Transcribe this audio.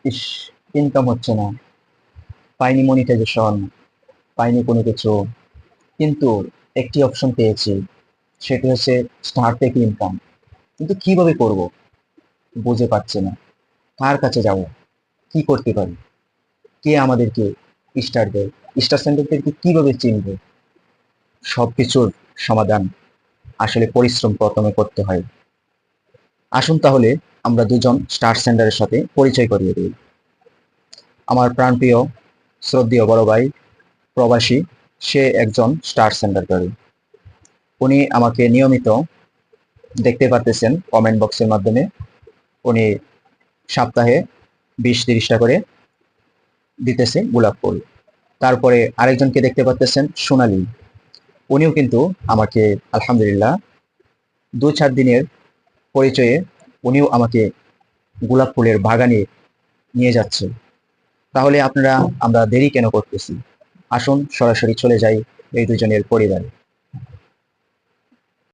ইস, income হচ্ছে না, পাইনি মনিটাইজেশন, পাইনি কোনো কিছু। কিন্তু একটি অপশন পেয়েছি, সেটি হচ্ছে স্টার থেকে ইনকাম। কিন্তু কিভাবে করব বুঝে পাচ্ছি না। কার কাছে যাব, কি করতে পারি, কে আমাদেরকে স্টার দেয়, স্টার সেন্টারদেরকে কিভাবে চিনবো? সবকিছুর সমাধান আসলে পরিশ্রম প্রথমে করতে হয়। আসুন তাহলে আমরা দুজন স্টার সেন্টারের সাথে পরিচয় করিয়ে দিই। আমার প্রাণপ্রিয় শ্রদ্ধেয় বড় ভাই প্রবাসী, সে একজন স্টার সেন্টারকারী। উনি আমাকে নিয়মিত দেখতে পারতেছেন কমেন্ট বক্সের মাধ্যমে। উনি সপ্তাহে 20-30টা করে দিতেছে গোলাপ ফুল। তারপরে আরেকজনকে দেখতে পারতেছেন সোনালী, উনিও কিন্তু আমাকে আলহামদুলিল্লাহ 2-4 দিনের পরিচয়ে উনিও আমাকে গোলাপ ফুলের বাগানে নিয়ে যাচ্ছে। তাহলে আমরা দেরি কেন করতেছি? আসুন সরাসরি চলে যাই এই দুজনের পরিবারে।